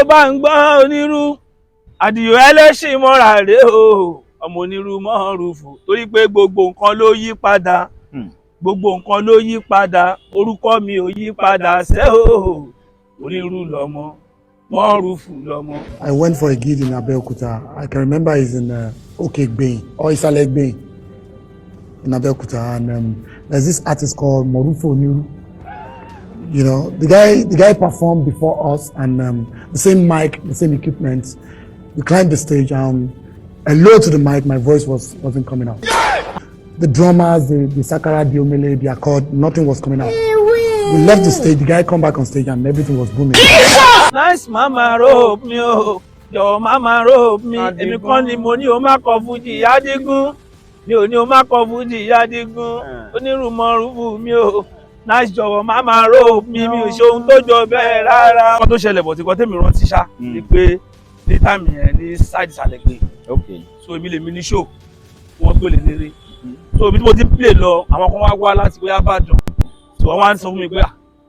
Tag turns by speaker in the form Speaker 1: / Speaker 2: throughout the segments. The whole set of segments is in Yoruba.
Speaker 1: bá ń gbọ́ onírú àdìyó ẹlẹ́ṣin mọ́ra rè o ọmọ onírú mọ́rùfù torí pé gbogbo nǹkan ló yí padà gbogbo nǹkan ló yí padà orúkọ mi ò yí padà ṣé o onírú lọmọ mọ́rùfù lọmọ.
Speaker 2: I went for a gig in Abeokuta. I can remember it's in Okegbein or Isalekbein in Abeokuta, and there's this artist called Morufu Oniru. You know, the guy performed before us, and the same mic, the same equipment. We climbed the stage, and low to the mic, my voice wasn't coming out. The drummers, the Sakara, the Omele, the accord, nothing was coming out. We left the stage, the guy come back on stage, and everything was booming.
Speaker 1: Nice mama rope mi o, jọ̀wọ́ mama rope mi, èmi kọ́ ni mo ní o má kọ fújì Adigun, mi ò ní o má kọ fújì Adigun, onírú mọ́rùfù mi o. Nice jọ̀wọ́ mama rope mi ò ṣe ohun tó jọ bẹ́ẹ̀ rárá. Ọkọ tó ṣẹlẹ̀ bọ̀ tí kò tẹ́mi rántí ṣá ni pé ní táìmù yẹn ní side Isalekbein. So èmi lèmi ní show wọ́n tó lè lérè. So ibi tí mo ti play lọ àwọn kan wá láti bóyá Ìbàdàn. So wọ́n wá ń sọ fún mi pé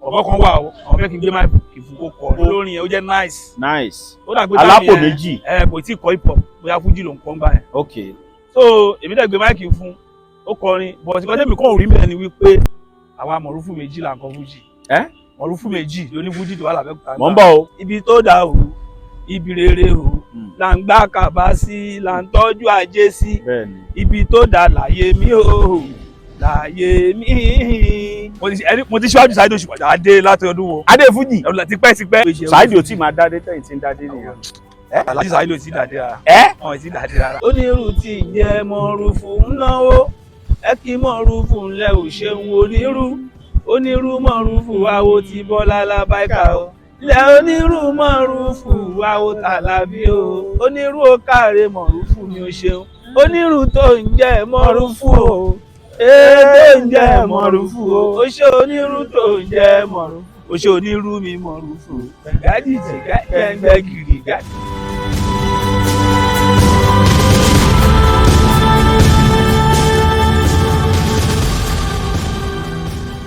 Speaker 1: ọ̀bọ̀ kan wà o àwọn fẹ́ kí n gbé máa kìfù kó kọ olórin yẹn ó jẹ́ nice. Ó dàgbé
Speaker 3: alápò méjì
Speaker 1: kò tí ì kọ hip hop bóyá fújì ló ń kọ́ ń bá yẹn. So èmi dẹ̀ gbé máìkì fún ó kọrin but ìkọ́ tẹ́mi kọ́ rí mẹ́rin ni wípé àwa mọ̀rúfù méjì là ń kọ fújì. Mọ̀rúfù méjì ló ní fújì tó wà l'Abẹ́òkúta.
Speaker 3: Mò ń bọ̀ o.
Speaker 1: Ibi tó dà o ibi rere o là ń gbá kàbá sí là ń tọ́jú ajé sí ibi tó dà láyé mi o láyé mi. Mo ti ṣíwájú Saheed Òṣùpá adé láti ọdún wo.
Speaker 3: Adé fújì.
Speaker 1: tipẹ́.
Speaker 3: Saheed ò tí máa dádé tẹ̀yìn tí ń dádé nìyẹn.
Speaker 1: Aláàjì Saheed ò tí dàdé rárá. Wọn ò tí dàdé rárá. Onírú tí jẹ́ mọ̀rúfù ń náwó ẹ kí mọ̀rúfù ńlẹ̀ ò ṣeun onírú mọ̀rúfù àwo ti Bọ́lá Lábáìkà o. Ilẹ̀ onírú mọ̀rúfù àwo Tàlàbí o. Onírú ó kàre mọ̀rúfù mi ò ṣeun. Onírú tó ń jẹ́ mọ̀rúfù o. Tó ń jẹ́ mọ̀rúfù o. Ó ṣe onírú tó ń jẹ́ mọ̀rúfù. Ó ṣe onírú mi mọ̀rúfù. Gàdí ti gàdí gírí gàdí.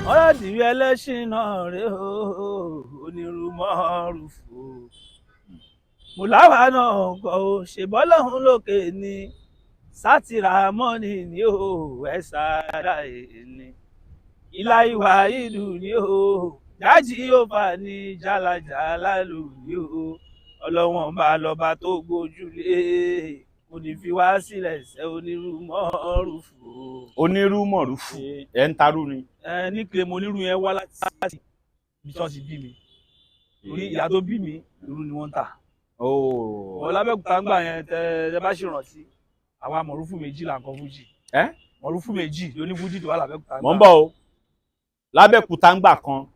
Speaker 1: Ọ̀rọ̀dìrí ẹlẹ́ṣin náà rè o onírú mọ́rùfù. Mo láwa náà kọ́ o ṣèbọ́lọ́hún lókè ni sátìrà mọ́nì ni o ẹ̀ sára ẹni. Ìlà ìwà ìlú ni o jájì yóò bá ní jálajàlá lù ni o ọlọ́wọ́n bá lọ́ba tó gbójúlé kò ní fi wá sílẹ̀ ṣe onírú mọ́rùfù.
Speaker 3: Onírú mọ̀rúfù ẹ̀ ń tarú ni.
Speaker 1: Ní kílẹ̀ mo onírú yẹn wá láti ibi tí wọ́n ti bí mi torí ìyá tó bí mi irú ni wọ́n ń tà. L'Abẹ́òkúta ń gbà yẹn tẹ bá ṣe rántí àwa mọ̀rúfù méjì là ń kọ fújì. Mọ̀rúfù méjì ló ní fújì tó wà l'Abẹ́òkúta.
Speaker 3: Mò ń bọ̀ o. L'Abẹ́òkúta ń gbà kan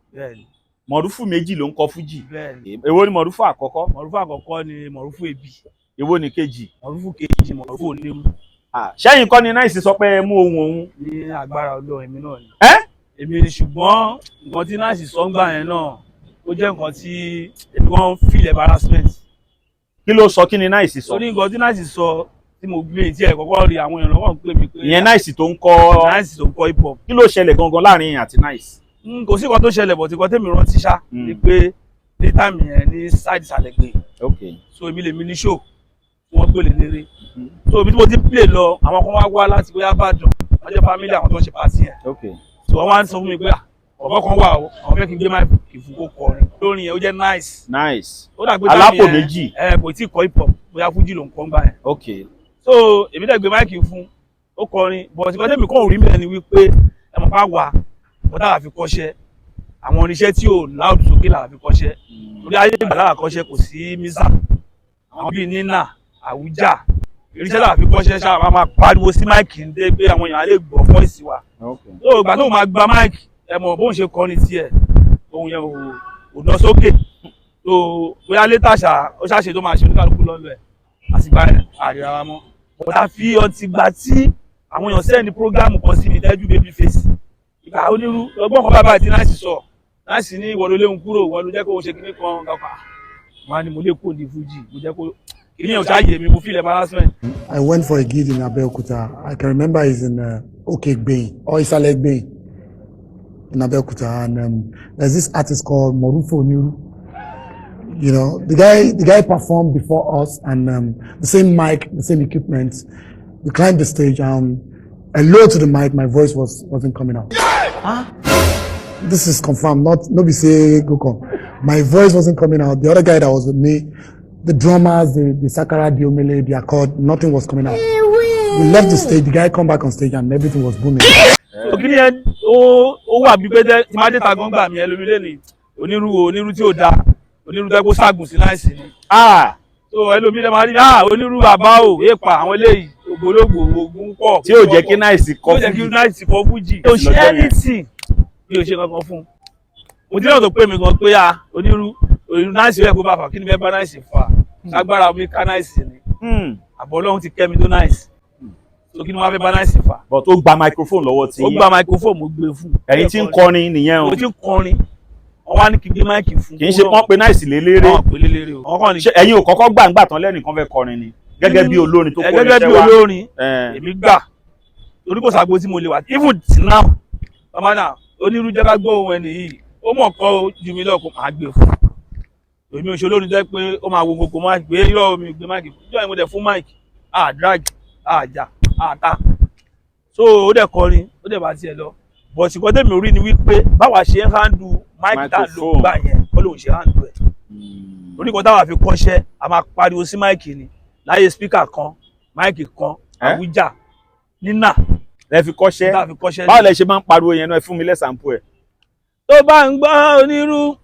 Speaker 3: mọ̀rúfù méjì ló ń kọ fújì. Èwo ni mọ̀rúfù àkọ́kọ́?
Speaker 1: Mọ̀rúfù àkọ́kọ́ ni mọ̀rúfù èbì.
Speaker 3: Èwo ni kejì?
Speaker 1: Mọ̀rúfù kejì mọ̀rúfù onírú.
Speaker 3: Ṣẹ́yìn kọ́ ni Nice sọ pé ẹ mú ohun òun.
Speaker 1: Ní agbára Ọlọ́run èmi náà ni. Èmi ni ṣùgbọ́n nǹkan tí Nice sọ ń gbà yẹn náà ó jẹ́ nǹkan tí èmi kan feel embarrassment.
Speaker 3: Kí ló sọ kí ni Nice sọ?
Speaker 1: Torí nǹkan tí Nice sọ tí mo gbé tí ẹ̀ kọ́kọ́ rí àwọn èèyàn lọ́wọ́ ń pè mí pé.
Speaker 3: Ìyẹn Nice tó ń kọ
Speaker 1: hip hop.
Speaker 3: Kí ló ṣẹlẹ̀ gangan láàrin àti Nice?
Speaker 1: Kò sí nǹkan tó ṣẹlẹ̀ bọ̀ tí kò tẹ́mi rántí ṣá ni pé ní táìmù yẹn ní side Isalekbein. So èmi lèmi ní show wọ́n tó lè lérè. So ibi tí mo ti play lọ àwọn kan wá láti bóyá Ìbàdàn wọ́n jẹ́ family àwọn tó ń ṣe party yẹn. So wọ́n wá ń sọ fún mi pé ọ̀bọ̀ kan wà o àwọn fẹ́ kí n gbé máa kìfù kó kọrin olórin yẹn ó jẹ́ nice. Ó dàgbé
Speaker 3: alápò méjì.
Speaker 1: Kò tí ì kọ hip hop bóyá fújì ló ń kọ́ ń bá yẹn. So èmi dẹ̀ gbé máìkì fún ó kọrin but ìkọ́ tẹ́mi kọ́ rí mẹ́rin ni wípé ẹ mọ̀ bá wà bọ́dà àfi kọ́ṣẹ́ àwọn oníṣẹ́ tí ò láòdù sókè là àfi kọ́ṣẹ́ torí ayé ìgbà lára kọ́ṣẹ́ kò sí mísà àwọn bíi nínà àwùjá irinṣẹ́ là àfi kọ́ṣẹ́ ṣáà máa pariwo sí máìkì ń dé pé àwọn èèyàn á lè gbọ́ fọ́ìsì wa. So ìgbà tó máa gba máìkì ẹ mọ̀ bóun ṣe kọrin tiẹ̀ ohun yẹn ò lọ sókè tó bóyá létà ṣá ó ṣàṣe tó máa ṣe oníkálukú lọ́lọ́ ẹ̀ àsìgbà àríra wa mọ́ ọ̀tá fi ọtí gbà tí àwọn èèyàn sẹ́ni prógámù kan sí mi tẹ́jú Babyface ìgbà onírú ọgbọ́n kan bàbá àti Nice sọ Nice ní ìwọ ló léwu kúrò ìwọ ló jẹ́ kó ṣe kíní kan kankan wọn ni mo lè kó ní fújì mo jẹ́ kó kíní ò ṣáàyè mi mo feel embarrassment.
Speaker 2: I went for a gig in Abeokuta. I can remember it's in Okegbein or Isalekbein in Abeokuta, and there's this artist called Morufu Oniru. You know, the guy performed before us, and the same mic, the same equipment. We climbed the stage, hello to the mic, my voice wasn't coming out. Huh? This is confirmed, not be say go come. My voice wasn't coming out. The other guy that was with me, the drummers, the sakara, the omele, the accord, nothing was coming out. We left the stage, the guy come back on stage, and everything was booming.
Speaker 1: Ògìní yẹn ó wà bí pé tí máa dé ta gọ́ngbà mi ẹlòmí lẹ́nìí onírú tí ó da onírú tó kó ságùn sí láìsí ni. So ẹlòmí lẹ́ máa rí onírú bàbá ò èèpà àwọn eléyìí ògbólógbò ogun pọ̀.
Speaker 3: Tí ò jẹ́ kí náìsì kọ́ fújì.
Speaker 1: Tí ò jẹ́ kí náìsì kọ́ fújì. Kò ṣe anything bí o ṣe kankan fún. Mo ti náà tó pè mí gan pé onírú náìsì rẹ̀ kó bá fà kí ni bẹ́ẹ̀ bá náìsì fà agbára mi ká náìsì ni. Àbọ̀ Ọlọ́run ti kẹ́ mi tó náìsì. So kí ni wọ́n fẹ́ bá náìsì fà.
Speaker 3: But ó gba microphone lọ́wọ́ tí.
Speaker 1: Ó gba microphone mo gbé fún.
Speaker 3: Ẹ̀yin tí ń kọrin nìyẹn o.
Speaker 1: Mo ti ń kọrin. Wọ́n wá ní kí n gbé máìkì fún.
Speaker 3: Kì í ṣe pọ́n pe náìsì lélẹ́rẹ́.
Speaker 1: Wọ́n pè lélẹ́rẹ́ o.
Speaker 3: Ẹ̀yin ò kọ́kọ́ gbàǹgbà tán lẹ́nìkan fẹ́ kọrin ni. Gẹ́gẹ́ bí olórin tó kọrin
Speaker 1: ṣẹ́ wa. Gẹ́gẹ́ bí olórin èmi gbà. Torí kò sàgbó tí mo lè wà. Even now ọmọ náà onírú jẹ́ ká gbọ́ ohun ẹni yìí. Ó mọ̀ kọ́ ju mi lọ́kùn máa gbé fún. Èmi ò ṣe olórin jẹ́ pé ó máa wo gbogbo máìkì gbé irọ́ mi gbé máìkì. Ìjọ́ ìmọ̀ dẹ̀ fún máìkì. Drag, jà, ta. So ó dẹ̀ kọrin ó dẹ̀ bá tiẹ̀ lọ but ṣùgbọ́n tèmi ò rí ni wípé báwa ṣe ń handle mic tá ló gbà yẹn kọ́ lóun ṣe handle ẹ̀ oníkan táwa fi kọ́ṣẹ́ a máa pariwo sí mic ni láyé speaker kan mic kan Àwùjá nínà
Speaker 3: lẹ fi kọ́ṣẹ́ báwo lẹ ṣe máa ń pariwo yẹn náà ẹ fún mi lẹ́sàmpù ẹ̀.
Speaker 1: tó bá ń gbọ́ onírú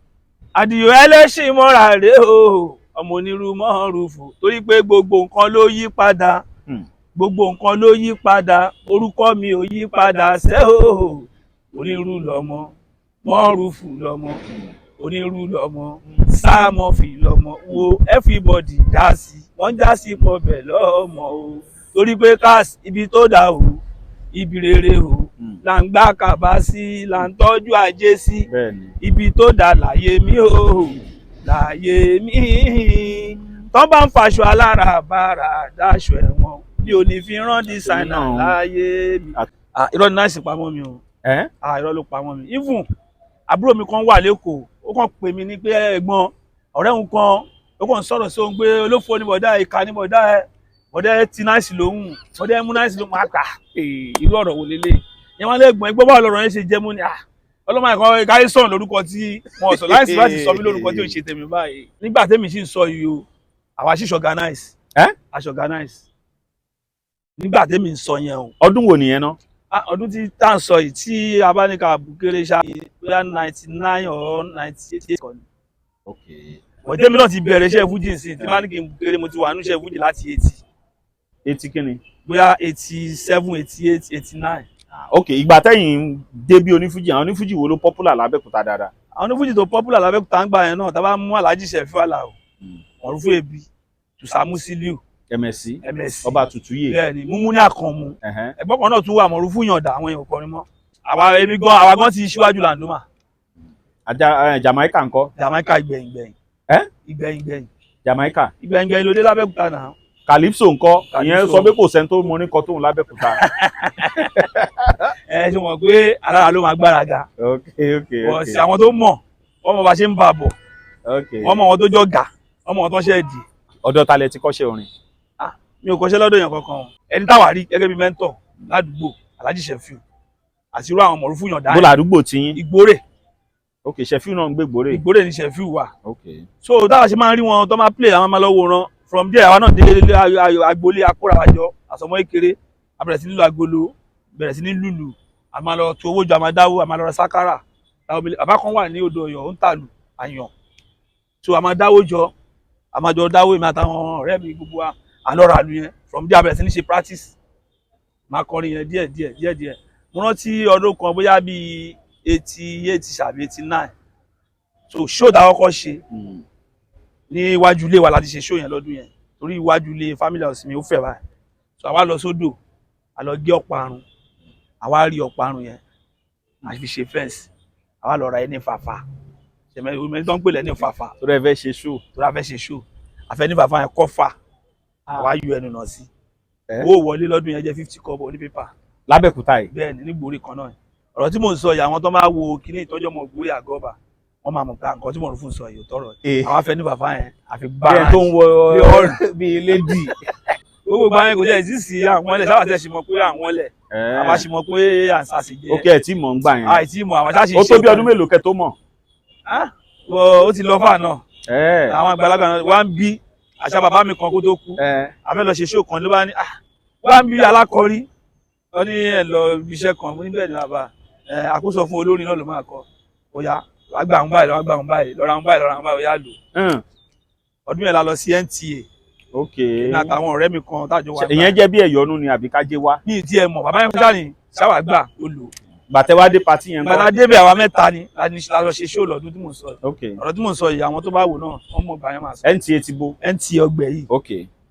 Speaker 1: àdìyó ẹlẹ́ṣin mọ́ra rèé o ọmọ onírú mọ́ rúfù torí pé gbogbo nǹkan ló yí padà. Gbogbo nǹkan ló yí padà orúkọ mi ò yí padà ṣẹ́ o onírú lọ́mọ mọ́rùfù lọ́mọ onírú lọ́mọ sámọ́fì lọ́mọ wo everybody dá sí wọ́n já sí pọ̀bẹ̀ lọ́mọ o torí pé káàsì ibi tó dà o ibi rere o là ń gbá kàbá sí là ń tọ́jú ajé sí ibi tó dà láyé mi o láyé mi tọ́ bá ń faṣọ alára bára dáṣọ ẹ̀wọ̀n mi ò ní fi rán dísáínà láyé mi. Irọ́ ni náìsì pamọ́ mi o. Irọ́ ló pamọ́ mi. Even àbúrò mi kan wà lẹ́kọ̀ọ́ ó kàn pè mí ní pé ẹ̀gbọ́n ọ̀rẹ́ òun kan ó kàn sọ̀rọ̀ sí òun pé olófo ní bọ̀dá ìka ní bọ̀dá ẹ̀ ti náìsì lóhùn bọ̀dá ẹ̀ mú náìsì lóhùn máa kà irú ọ̀rọ̀ wò lélẹ̀. Yẹn wọ́n lé gbọ́n ẹgbẹ́ báwo lọ́rọ̀ yẹn ṣe jẹ́ mú ni ọlọ́mọ ẹ̀kọ́ káyé sọ̀rọ̀ lórúkọ tí wọ́n sọ láìsí láti sọ mí lórúkọ tí ò ń ṣe tèmi báyìí. Nígbà tèmi sì ń sọ yìí o àwa ṣì ṣorganize. Aṣorganize nígbà tèmi ń sọ yẹn o.
Speaker 3: Ọdún wo nìyẹn ná?
Speaker 1: Ọdún tí tá à ń sọ yìí tí a bá ní ká bùkéré ṣá bóyá 99 or 98 kan ni. Ọ̀dẹ́ mi náà ti bẹ̀rẹ̀ iṣẹ́ fújì sí tí máa ní kí n bùkéré mo ti wà ní iṣẹ́ fújì láti 80.
Speaker 3: 80 kí ni?
Speaker 1: Bóyá 87, 88, 89.
Speaker 3: Ok, ìgbà tẹ́yìn dé bí onífújì àwọn onífújì wo ló popular lábẹ́kúta dáadáa?
Speaker 1: Àwọn onífújì tó popular lábẹ́kúta ń gbà yẹn náà tá a bá mú Alhaji Sefiu Alao Mọ̀rúfú Ebi Tusa Musiliu
Speaker 3: MSC
Speaker 1: Ọba
Speaker 3: Tutuye
Speaker 1: bẹ́ẹ̀ni Múmúní Àkànmú ẹ̀gbọ́n kan náà tún wà Mọ̀rúfú Yàndá àwọn èèyàn kọrin mọ́ àwa gan ti ṣíwájú Landoma.
Speaker 3: Jamaica ńkọ́?
Speaker 1: Jamaica ìgbẹ̀yìn
Speaker 3: Jamaica
Speaker 1: ìgbẹ̀yìn ló dé lábẹ́kúta náà.
Speaker 3: Calypso ńkọ́ ìyẹn sọ pé kò sẹ́ni tó mọ ní kọ́ tóun lábẹ́kúta.
Speaker 1: Ẹ ṣe mọ̀ pé alára ló máa gbára ga. Bọ̀ sí àwọn tó mọ̀ wọ́n mọ̀ bá ṣe ń bà bọ̀ wọ́n mọ̀ wọn tó jọ gà wọ́n mọ̀ wọn tó ṣe dì.
Speaker 3: Ọ̀dọ̀ ta lẹ ti kọ́ṣẹ́ orin?
Speaker 1: Mi ò kọ́ṣẹ́ lọ́dọ̀ yẹn kankan ẹni táwa rí gẹ́gẹ́ bí mẹ́ńtọ̀ ládùúgbò Alhaji Sefiu àti irú àwọn Mọ̀rúfú Yàndá.
Speaker 3: Bó làdúgbò tí yín?
Speaker 1: Ìgbórè.
Speaker 3: Ok, Sefiu náà ń gbé Ìgbórè.
Speaker 1: Ìgbórè ni Sefiu wà.
Speaker 3: Ok.
Speaker 1: So táwa ṣe máa ń rí wọn tó máa play àwọn máa lọ wòran from there àwa náà dé agboolé akórawájọ àsọmọ ìkéré abẹ̀rẹ̀ sí nílùú agolo bẹ̀rẹ̀ sí ní lùlù a máa lọ tu owó jọ a máa dáwó a máa lọ ra sákárà bàbá kan wà ní odò Ọ̀yọ́ ó ń tàlù àyàn so a máa dáwó jọ a máa jọ dáwó èmi àtàwọn ọ̀rẹ́ mi gbogbo wa à ń lọ ra lu yẹn from there abẹ̀rẹ̀ sí ní ṣe practice máa kọrin yẹn díẹ̀ mo rántí ọdún kan bóyá bíi 88 ṣàbí 89 so show tá a kọ́kọ́ ṣe ní iwájú ilé wa láti ṣe show yẹn lọ́dún yẹn torí iwájú ilé family house mi ó fẹ̀ báyìí so àwa lọ sódò a lọ gé ọ̀parun àwa rí ọ̀parun yẹn a fi ṣe fence àwa lọ ra ẹni fàfà ṣẹmẹ omi tó ń pè lẹ́ni fàfà
Speaker 3: tó rẹ fẹ́ ṣe show
Speaker 1: àfẹ́ ní fàfà yẹn kọ́fà àwa yọ ẹnu náà sí owó wọlé lọ́dún yẹn jẹ́ 50 kọ́bọ̀ ní pépà
Speaker 3: lábẹ́kúta yìí
Speaker 1: bẹ́ẹ̀ ni nígbòrí kan náà ọ̀rọ̀ tí mò ń sọ yìí àwọn tó máa wo kíní ìtọ́jú ọmọ ògbórí àgọ́bà wọ́n máa mọ̀ pé nǹkan tí Mọ̀rúfù sọ yìí ò tọrọ àwọn afẹ́ ní bàbá yẹn àfi gbá
Speaker 3: bẹ́ẹ̀ tó ń wọ bíi lady
Speaker 1: gbogbo gbà yẹn kò jẹ́ ìsísì àwọn ẹlẹ́ sábà tẹ̀ sí mọ̀ pé àwọn ẹlẹ́ àwa sì mọ̀ pé à ń sàṣì jẹ́
Speaker 3: ok ẹ̀ tí mọ̀ ń gbà yẹn
Speaker 1: àìtí mọ̀ àwọn sáṣì
Speaker 3: ó tó bí ọdún mélòó kẹ́ tó mọ̀
Speaker 1: ó ti lọ fà náà àwọn àgbàlagbà náà wá ń bí àṣà bàbá mi kan kó tó kú a fẹ́ lọ ṣe ṣó kan ló bá ní wá ń bí alákọ̀rí wọ́n ní ẹ̀ lọ iṣẹ́ kan mo ní bẹ́ẹ̀ ni bàbá àkóso fún olórin náà ló máa kọ ó yá wàá gbà ń báyìí lọ́ra ń báyìí ó yá lò ọdún yẹn la lọ sí NTA
Speaker 3: ok
Speaker 1: ní àtàwọn ọ̀rẹ́ mi kan tájọ wá.
Speaker 3: ìyẹn jẹ́ bí ẹ̀yọ́nú ni àbí kájé wá.
Speaker 1: bí ìdí ẹ mọ̀ bàbá yẹn fúnṣà ní ṣáwà gbà ó lò.
Speaker 3: bàtẹ́ wá dé patí yẹn.
Speaker 1: gbàdá débẹ̀ àwa mẹ́ta ni la lọ ṣe ṣó lọ́dún tí mò ń sọ yìí.
Speaker 3: ok
Speaker 1: ọ̀rọ̀ tí mò ń sọ yìí àwọn tó bá wò náà wọ́n mọ̀ bàyẹn máa sọ.
Speaker 3: NTA ti bo.
Speaker 1: NTA ọgbẹ́ yìí.
Speaker 3: ok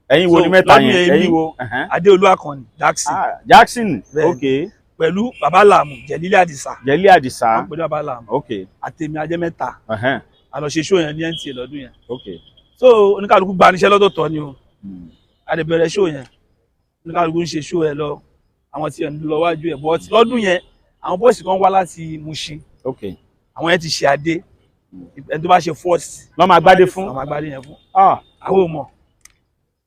Speaker 3: ẹ̀yin wo ni mẹ́ta yẹn ẹ̀yin wo.
Speaker 1: Adéolú Akànnì Jackson.
Speaker 3: Jackson ok.
Speaker 1: pẹ̀lú bàbá Làmù Jẹ̀lílì Àdìsá.
Speaker 3: Jẹ̀lílì Àdìsá.
Speaker 1: pẹ̀lú bàbá Làmù.
Speaker 3: ok
Speaker 1: àtèmi ajẹ́ mẹ́ta. a lọ ṣe ṣó yẹn ní NTA lọ́dún yẹn.
Speaker 3: ok
Speaker 1: so oníkàlùkù gba níṣẹ́ lọ́dọ̀tọ̀ ni o a lè bẹ̀rẹ̀ ṣó yẹn oníkàlùkù ń ṣe ṣó yẹn lọ àwọn tí ẹ̀ ń lọ wájú ẹ̀ bọ́ lọ́dún yẹn àwọn bọ́ọ̀sì kan wá láti Mushin àwọn yẹn ti ṣe adé ẹni tó bá ṣe first
Speaker 3: lọ́mọ agbádé fún
Speaker 1: lọ́mọ agbádé yẹn fún àwọn ò mọ̀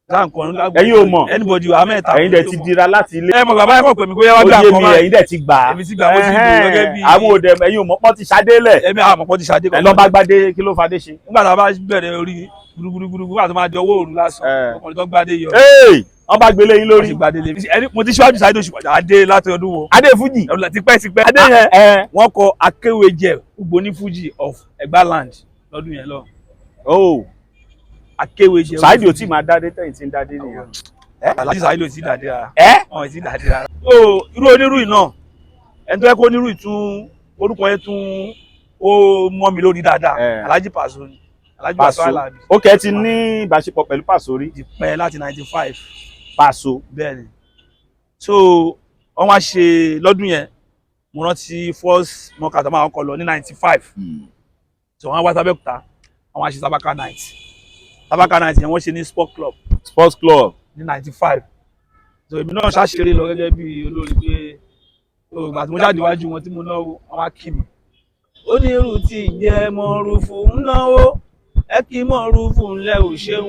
Speaker 3: ẹ̀yin ò mọ̀
Speaker 1: anybody wà mẹ́ta
Speaker 3: ẹ̀yin dẹ̀ ti dira láti ilé
Speaker 1: ẹ mọ̀ bàbá yẹn mọ̀ pé mi kó yẹ wá gbà kọ́
Speaker 3: báyìí ẹ̀yin dẹ̀ ti gbà
Speaker 1: èmi ti gbà mo ti dìbò gẹ́gẹ́ bí
Speaker 3: àwọn òde ẹ̀yin ò mọ̀ pọ́n ti ṣadé lẹ̀
Speaker 1: ẹ̀mí àwọn mọ̀pọ́ ti ṣadé
Speaker 3: ẹ̀ lọ́ bá gbádé kí ló fadé ṣe.
Speaker 1: nígbà tá a bá bẹ̀rẹ̀ orí gbúrúgbúrúgbúrú àti máa jọ owó òru lásán ọkùnrin tó gbádé yọ.
Speaker 3: wọ́n bá gbélé yín lórí.
Speaker 1: mo ti ṣíwájú Saheed Òṣùpá adé láti ọdún wo.
Speaker 3: adé fújì.
Speaker 1: tipẹ́tipẹ́ adé yẹn wọ́n kọ Akéwéjẹ Ògbóní Fújì of Ẹ̀gbáland lọ́dún yẹn lọ. Akéwéjẹ.
Speaker 3: Saheed ò tí máa dádé tẹ̀yìn tí ń dádé nìyẹn.
Speaker 1: Aláàjì Saheed ò tí dádé rárá. ọ̀ tí dádé rárá. irú onírú yìí náà ẹni tó yẹ kó onírú yìí tún orúkọ yẹn tún ó mọ́ mi lórí dáadáa Alhaji Paso ni.
Speaker 3: Paso ó kẹ́ ti ní ìbáṣepọ̀ pẹ̀lú Paso rí.
Speaker 1: ti pẹ́ láti 95.
Speaker 3: Paso.
Speaker 1: bẹ́ẹ̀ni so wọ́n wá ṣe lọ́dún yẹn mo rántí first mọ́kàtà máa kọ lọ ní 95 so wọ́n wá sábẹ́kúta wọ́n wá ṣe Sabaka night yẹn wọ́n ṣe ní sports club ní 95 so èmi náà ṣàṣeré lọ gẹ́gẹ́ bí olórí pé ìgbà tí mo jáde wájú wọn tí mo náwó wọ́n wá kí mi onírú tí ń jẹ́ Mọ̀rúfù ń náwó ẹ kí Mọ̀rúfù ńlẹ̀ ò ṣeun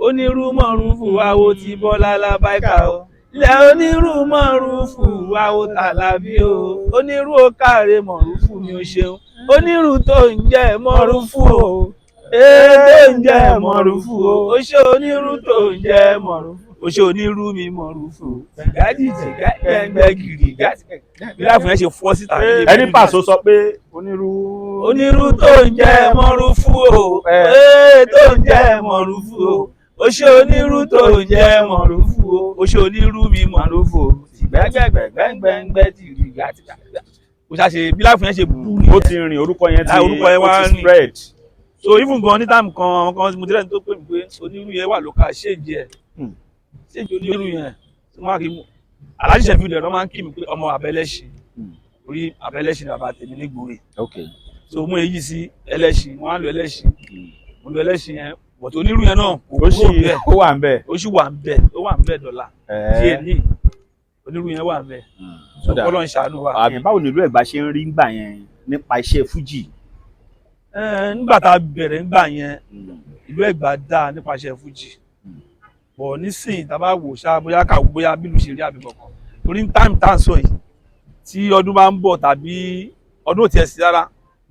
Speaker 1: onírú Mọ̀rúfù àwo ti Bọ́lá Lábáìkà o ilẹ̀ onírú Mọ̀rúfù àwo Tàlàbí o onírú ó káre Mọ̀rúfù mi ò ṣeun onírú tó ń jẹ́ Mọ̀rúfù o tó ń jẹ́ Mọ̀rúfù o ó ṣe onírú tó ń jẹ́ Mọ̀rúfù ó ṣe onírú mi Mọ̀rúfù gàdìjì gbẹngbẹ gìrì bí láàfin yẹn ṣe fọ́ síta.
Speaker 3: ẹni Paso sọ pé onírú
Speaker 1: tó ń jẹ́ Mọ̀rúfù o tó ń jẹ́ Mọ̀rúfù o ó ṣe onírú tó ń jẹ́ Mọ̀rúfù o ó ṣe onírú mi Mọ̀rúfù o gbẹgbẹgbẹgbẹgbẹ tìrì gàtìgà kò ṣàṣe bí láàfin yẹn ṣe bú ni
Speaker 3: ó ti rìn orúkọ yẹn ti spread.
Speaker 1: so even gan ní táàmù kan mo tẹ́lẹ̀ tó pè mí pé onírú yẹn wà lóka ṣéèjì ẹ̀ ṣéèjì onírú yẹn tí wọ́n á kí mu Alhaji Sheffield ẹ̀rọ máa ń kí mi pé ọmọ Abẹ́lẹ́ṣin orí Abẹ́lẹ́ṣin bàbá tèmi ní Ìgbòrè so mú èyí sí Ẹlẹ́ṣin wọ́n á lo Ẹlẹ́ṣin mo lo Ẹlẹ́ṣin yẹn bọ̀tò onírú yẹn náà
Speaker 3: ó wà ń bẹ̀
Speaker 1: ó sì wà ń bẹ̀ dọ́là díẹ̀ ní onírú yẹn wà ń bẹ̀ so kọ́lọ́ ń ṣàánú wa.
Speaker 3: báwo ni ìlú Ẹ̀gbá ṣe ń rí ńgbà yẹn nípa iṣẹ́ fújì.
Speaker 1: nígbà tá a bẹ̀rẹ̀ ńgbà yẹn ìlú Ẹ̀gbá dáa nípasẹ̀ fújì bọ̀ nísìnyí tá a bá wò ṣá bóyá kàwé bóyá bílù ṣe rí àbí kankan torí táìmù tá à ń sọ yìí tí ọdún bá ń bọ̀ tàbí ọdún ò tiẹ̀ sí rárá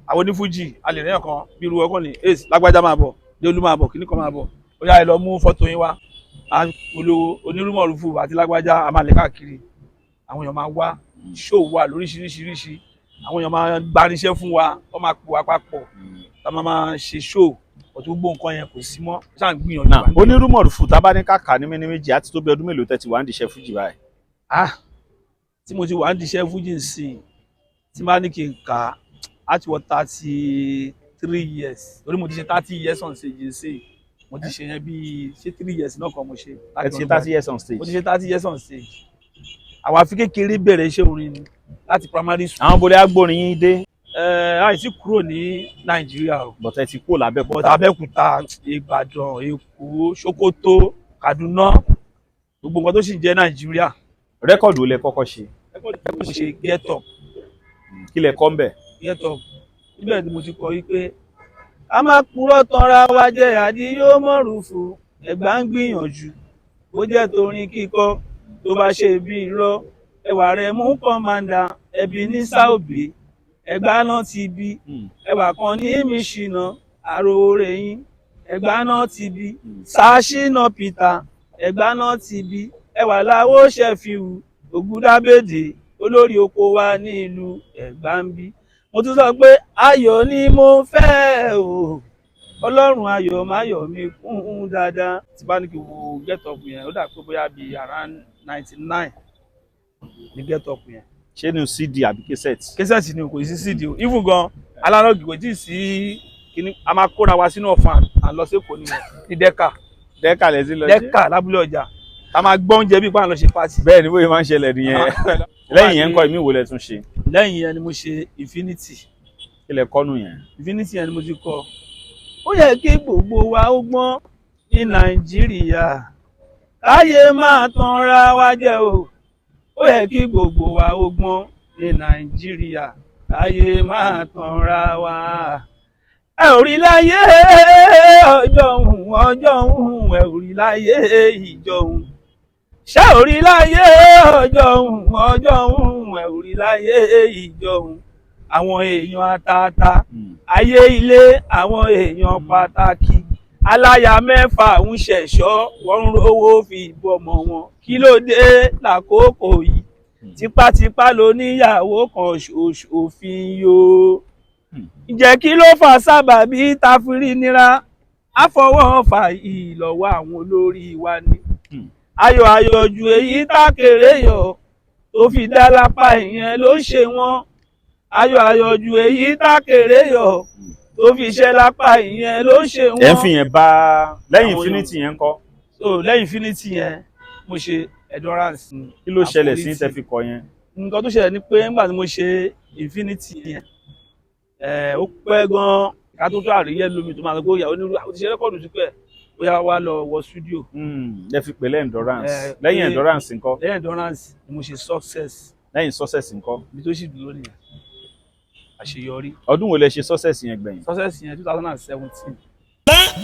Speaker 1: àwọn onífújì a lè rẹ́yàn kan bí irú ọkàn ní ace lágbájá máa bọ̀ Déolú máa bọ̀ kíní kan máa bọ̀ ó yá ẹ lọ mú fọ́tò yín wá olówó onírú Mọ̀rúfù àti lágbájá a máa lè káàkiri àwọn èèyàn máa wá ṣó wà lóríṣiríṣiríṣi àwọn èèyàn máa gbaniṣẹ́ fún wa wọ́n máa pò wá papọ̀ tá a máa ṣe ṣó ọ̀tún gbó nǹkan yẹn kò sí mọ́ ṣáà ń gbìyànjú wa.
Speaker 3: onírú Mọ̀rúfù tá a bá ní kàkà ní méní méjì àti tó bí ọdún mélòó tẹ́ ti wà ń diṣẹ́ fújì báyìí.
Speaker 1: tí mo ti wà ń diṣẹ́ fújì nsìn tí n bá ní kí n kà á ti wọ 33 years torí mo ti ṣe 30 years on stage nsìn mo ti ṣe yẹn bíi ṣé 3 years náà kan mo ṣe.
Speaker 3: ẹ ti ṣe 30 years on stage.
Speaker 1: mo ti ṣe 30 years on stage. àwa fi kékeré bẹ̀rẹ̀ iṣẹ́ orin ni láti primary school.
Speaker 3: àwọn bolẹ́ agbórin yín dé.
Speaker 1: àìsí kúrò ní Nàìjíríà o.
Speaker 3: bọ̀tẹ́ ti kúrò lábẹ́kúta.
Speaker 1: bọ̀tẹ́ Abẹ́òkúta Ìbàdàn Èkó Sókótó Kaduna gbogbo nǹkan tó sì jẹ́ Nàìjíríà.
Speaker 3: rẹ́kọ̀dù lẹ kọ́kọ́ ṣe.
Speaker 1: rẹ́kọ̀dù lẹ kọ́kọ́ ṣe Get Up.
Speaker 3: kí lẹ kọ́ ń bẹ̀.
Speaker 1: Get Up níbẹ̀ ni mo ti kọ wípé a máa purọ́ tanra wa jẹ́ Àdìó Mọ̀rúfù Ẹ̀gbá ń gbìyànjú bó jẹ́ torin kíkọ tó bá ṣe bí irọ́ ẹwà rẹ̀ mú kọ́mándà ẹbí ní sáòbí Ẹ̀gbá náà ti bí ẹwà kan ní míṣínà àròrè yín Ẹ̀gbá náà ti bí Ṣàṣìnà Peter Ẹ̀gbá náà ti bí ẹwà làwọ̀ ṣẹ̀fìwù Ògúndábèdè olórí oko wa ní ìlú Ẹ̀gbá ń bí. Mo tún sọ pé ayọ̀ ni mo fẹ́ o Ọlọ́run ayọ̀ máyọ̀ mi kún dáadáa. Tí bá ní kí wo get up yẹn ó dà pé bóyá bíi around 99 ní get up yẹn.
Speaker 3: Ṣé ní CD àbí cassette?
Speaker 1: Cassette ni kò sí CD o even gan alárọ̀gì kò tí ì sí kíní a máa kóra wa sínú ọ̀fàn à ń lọ sí Èkó ní Dẹ́kà
Speaker 3: lẹ́sìn lọ sí
Speaker 1: Dẹ́kà lábúlé ọjà a máa gbọ́ oúnjẹ bí pàrọ̀ lọ ṣe pàtì.
Speaker 3: bẹ́ẹ̀ ni bóyá máa ń ṣẹlẹ̀ nìyẹn. Lẹ́yìn yẹn ń kọ́ ìmí wo lẹ tún ṣe?
Speaker 1: Lẹ́yìn yẹn ni mo ṣe Infinity.
Speaker 3: Ilẹ̀ kọ́nù yẹn.
Speaker 1: Infinity yẹn ni mo ti kọ. Ó yẹ kí gbogbo wa ó gbọ́n ní Nàìjíríà káyé máa tanra wa jẹ o. Ó yẹ kí gbogbo wa ó gbọ́n ní Nàìjíríà káyé máa tanra wa. Ẹ ò rí láyé ọjọ́ òun ẹ ò rí láyé ìjọ òun. Ṣé ò rí láyé ọjọ́ òun ẹ ò rí láyé ìjọ òun. Àwọn èèyàn àtàtà ayé ilé àwọn èèyàn pàtàkì aláya mẹ́fà ń ṣẹ̀ṣọ́ wọ́n ń rówó fi bọ́mọ wọn. Kí ló dé lákòókò yìí tipátipá ló níyàwó kan òfin yo. Ǹjẹ́ kí ló fà sábàbí ta fi rí nira àfọwọ́fà ìlọ́wọ́ àwọn olórí wa ni. Ayọ̀ àyọ̀jù èyí tákèrè yọ tó fi dá lápá ìyẹn ló ṣe wọ́n. Ayọ̀ àyọ̀jù èyí tákèrè yọ tó fi ṣẹ́ lápá ìyẹn ló ṣe wọ́n.
Speaker 3: Ẹ ń fi yẹn bá lẹ́yìn Infinity yẹn kọ́.
Speaker 1: So lẹ́yìn Infinity yẹn mo ṣe Endurance.
Speaker 3: Kí ló ṣẹlẹ̀ sí tẹ́ fi kọ yẹn?
Speaker 1: Nǹkan tó ṣẹlẹ̀ ni pé nígbà tí mo ṣe Infinity yẹn ó pẹ́ gan-an ká tó àríyẹ́ lómi tó máa gbó ìyàwó nílùú àwọn ti ṣe rẹ́kọ̀dù sí pẹ́ bóyá wá lọ wọ studio.
Speaker 3: Ẹ fi pè lẹ́yìn Endurance. Lẹ́yìn Endurance ńkọ́?
Speaker 1: Lẹ́yìn Endurance ni mo ṣe Success.
Speaker 3: Lẹ́yìn Success ńkọ́?
Speaker 1: Ibi tó sì dúró nìyẹn àṣeyọrí.
Speaker 3: Ọdún wo lẹ ṣe Success yẹn gbẹ̀yìn?
Speaker 1: Success yẹn 2017.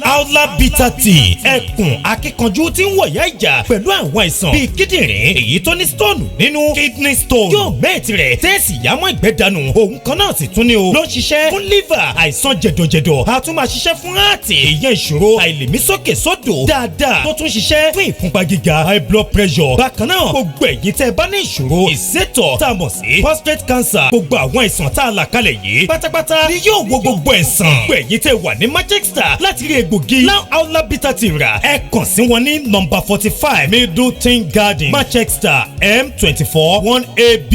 Speaker 4: Aula Bitter Tea ẹkùn akíkanjú tí ń wọ̀yá ìjà pẹ̀lú àwọn àìsàn bíi kíndìnrín èyí tó ní stone nínú kidney stone yóò gbé tirẹ̀ tẹ́ẹ̀sì yámọ́ ìgbẹ́ dànù òun kan náà sì tún ní o ló ń ṣiṣẹ́ fún liver àìsàn jẹ̀dọ̀jẹ̀dọ̀ a tún máa ṣiṣẹ́ fún heart èèyàn ìṣòro àìlèmí sókè sódò dáadáa tó tún ṣiṣẹ́ fún ìfúnpá gíga high blood pressure bákan náà gbogbo ẹ̀yin tẹ́ bá ní ìṣòro ìsétọ̀ tá a mọ̀ sí prostate cancer gbogbo àwọn àìsàn tá a là kalẹ̀ yìí pátápátá ni yóò wo gbogbo ẹ̀sán gbogbo ẹ̀yin tẹ́ wà ní Manchester láti rí egbògi Aula Bitter Tea rà ẹ kàn sí wọn ní nọ́mbà 45 Middleton Garden Manchester M24 1AB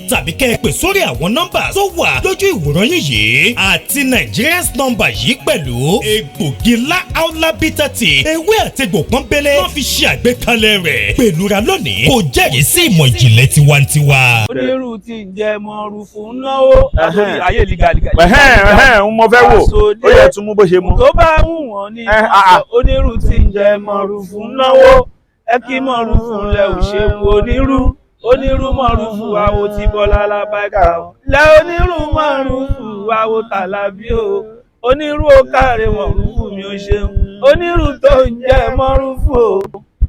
Speaker 4: tàbí kẹ́ ẹ pè sórí àwọn nọ́mbà tó wà lójú ìwòran yín yìí àti Nigerians nọ́mbà yìí pẹ̀lú egbògi Aula Bitter Tea ewé àtegbò pọ́nbélé wọ́n fi ṣe àgbékalẹ̀ rẹ̀ pẹ̀lúra lónìí kò jẹ́rìí sí ìmọ̀ ìjìnlẹ̀ tiwantiwa.
Speaker 1: Onírú tí ń jẹ Mọ̀rúfù náwó ayé ligaliga.
Speaker 3: Mo fẹ́ wò ó yẹ tún mú bó ṣe mú.
Speaker 1: Tó bá wù wọ́n ní onírú tí ń jẹ Mọ̀rúfù náwó ẹ kí Mọ̀rúfù lẹ ò ṣe onírú Mọ̀rúfù àwo ti Bọ́lá Lábáìkà lẹ onírú Mọ̀rúfù àwo Tàlàbí o onírú ó káre Mọ̀rúfù mi ò ṣeun onírú tó ń jẹ Mọ̀rúfù o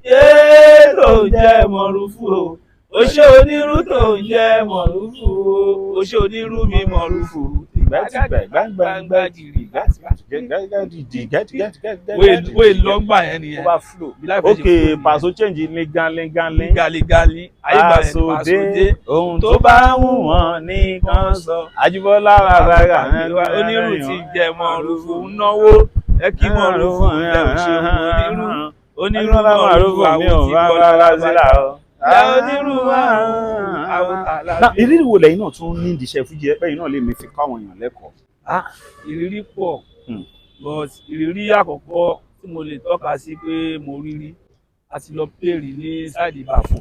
Speaker 1: yéé tó ń jẹ Mọ̀rúfù o ó ṣe onírú tó ń jẹ Mọ̀rúfù o ó ṣe onírú mi Mọ̀rúfù gbàgbàgbà jìrì wéè lọ́gbà yẹn nìyẹn.
Speaker 3: ok Paso change ní ganlé.
Speaker 1: Paso dé
Speaker 3: ohun tó bá wù wọ́n ní kan sọ. Ajíbọ́lá rárá
Speaker 1: onírú ti jẹ Mọ̀rúfù náwó ẹ kí Mọ̀rúfù ẹ ò ṣe onírú Mọ̀rúfù àwọn tí Bọ́lá Lábáìkà
Speaker 3: ìrírí wo lẹ́yìn náà tún ní ìdíṣẹ́ fújì ẹgbẹ́ yìí náà lè mi fi kọ́ àwọn èèyàn lẹ́kọ̀ọ́.
Speaker 1: Ìrírí pọ̀ but ìrírí àkọ́kọ́ tí mo lè tọ́ka sí pé mo rírí a ti lọ pèrè ní sáìdì Ìbàfò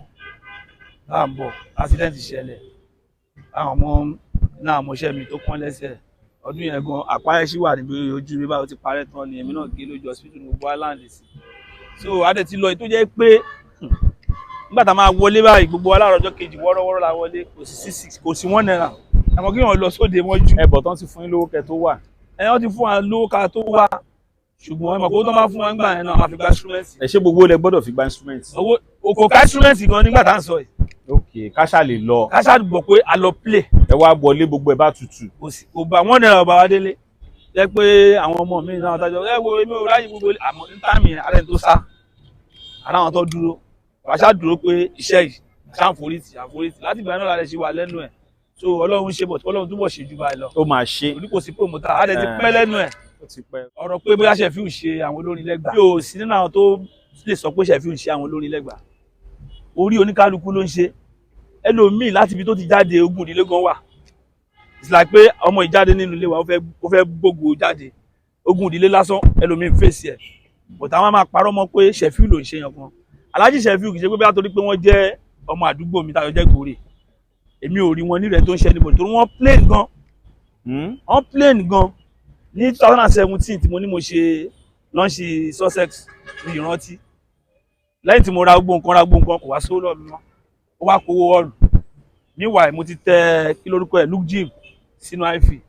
Speaker 1: láàbọ̀ accident ṣẹlẹ̀ àwọn ọmọ náà mọṣẹ́ mi tó pọ́n lẹ́sẹ̀ ọdún yẹn gan àpáyé sí wà níbi ojú mi báyìí ó ti parẹ́ tán ni èmi náà gé lójú hospital ní gbogbo island sí so adé ti lọ ètò jẹ́ pé nígbà tá a máa wọlé báyìí gbogbo alárọ̀jọ́ kejì wọ́rọ́wọ́rọ́ la wọlé kò sí 1 naira àmọ́ kí wọ́n lọ sóde mọ́jú.
Speaker 3: ẹbọ tán ti fún yín lówó kẹ́ tó wà.
Speaker 1: wọ́n ti fún wa lówó ká tó wá ṣùgbọ́n ẹ mọ̀ kó tó máa fún wa nígbà yẹn náà a máa fi gba instrument.
Speaker 3: ẹ ṣé gbogbo lẹ gbọ́dọ̀ fi gba instrument.
Speaker 1: owó kò ká instrument gan nígbà tá à ń sọ yìí.
Speaker 3: ok káṣá lè lọ.
Speaker 1: káṣá gbọ́ pé a lọ play.
Speaker 3: ẹ wá wọlé gbogbo ẹ bá tutù.
Speaker 1: kò bá wọn náírà ọba wa délé jẹ́ pé àwọn ọmọ mi náà tájọ ẹ wo èmi ò ráyè gbogbo àmọ́ ní táàmì àrẹ tó sá ara wọn tó dúró wàṣà dúró pé iṣẹ́ yìí àforítì láti ìgbà náà la lè ṣe wà lẹ́nu ẹ̀ so Ọlọ́run ṣe bọ̀ tí Ọlọ́run túbọ̀ ṣe jù báyìí lọ.
Speaker 3: ó máa ṣe.
Speaker 1: orí kò sí promoter á dẹ̀ ti pẹ́ lẹ́nu ẹ̀. ọ̀rọ̀ pé bóyá Ṣẹ̀fíù ṣe àwọn olórin lẹ́gbàá yóò sí nínú àwọn tó lè sọ pé Ṣẹ̀fíù ṣe àwọn olórin lẹ́gbàá orí oníkálukú ló ń ṣe ẹlòmíì láti ibi tó ti jáde ogún ìdílé gan wà it's like pé ọmọ ìjáde nínú ilé wa ó fẹ́ gbogbo jáde ogún ìdílé lásán ẹlòmíì fèsì ẹ̀ but àwọn máa parọ́ mọ́ pé Ṣẹ̀fíù ló ń ṣe yàn kan Alhaji Ṣẹ̀fíù kì í ṣe pé bí a torí pé wọ́n jẹ́ ọmọ àdúgbò mi táyọ̀ jẹ́ gòrè èmi ò rí wọn ní rẹ̀ tó ń ṣe níbo torí wọ́n plain gan wọ́n plain gan ní 2017 tí mo ní mo ṣe lọ́ọ̀ṣì Sussex ní ìrántí lẹ́yìn tí mo ra gbogbo nǹkan kò wá sówó lọ́ọ̀ mi mọ́ ó wá kówó ọ̀lù meanwhile mo ti tẹ kí lórúkọ ẹ̀ Luke Jim sínú ife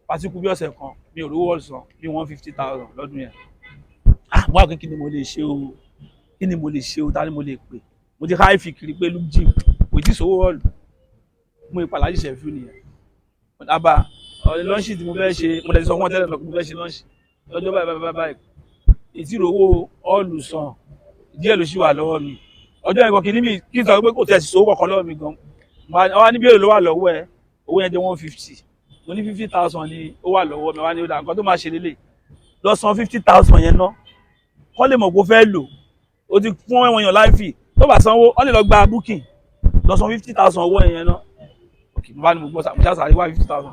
Speaker 1: pàtíkù bí ọ̀sẹ̀ kan mi ò rówó ọ̀lù san bí 150,000 lọ́dún yẹn mo wá pé kí ni mo lè ṣe o ta ni mo lè pè mo ti ká ife kiri pé Luke Jim kò tí sówó ọ̀lù mo ìpà Alhaji Ṣẹ̀fíù nìyẹn àbá lọ́ọ̀ṣì tí mo fẹ́ ṣe mo lè sọ fún wọn tẹ́lẹ̀ lọ pé mo fẹ́ ṣe lọ́ọ̀ṣì lọ́jọ́ báyìí ìtìrówó ọ̀lù san díẹ̀ ló ṣì wà lọ́wọ́ mi ọjọ́ ìkọ̀ kìíní mi kí n sọ pé kò tẹ̀ sí sówó kọ̀ọ̀kan lọ́wọ́ mi gan wá ní bí èrè ló wà lọ́wọ́ ẹ owó yẹn jẹ́ 150 mo ní 50,000 ni ó wà lọ́wọ́ mi wá ní ó dà nǹkan tó máa ṣe lélẹ̀ lọ san 50,000 yẹn ná kọ́ lè mọ̀ pé ó fẹ́ lò ó ti fún ẹ̀wọ̀n yàn láìfì tó bá sanwó ó lè lọ gba booking lọ san 50,000 owó yẹn ná òkè mo bá ní mo gbọ́ sàmújà sàrí wá 50,000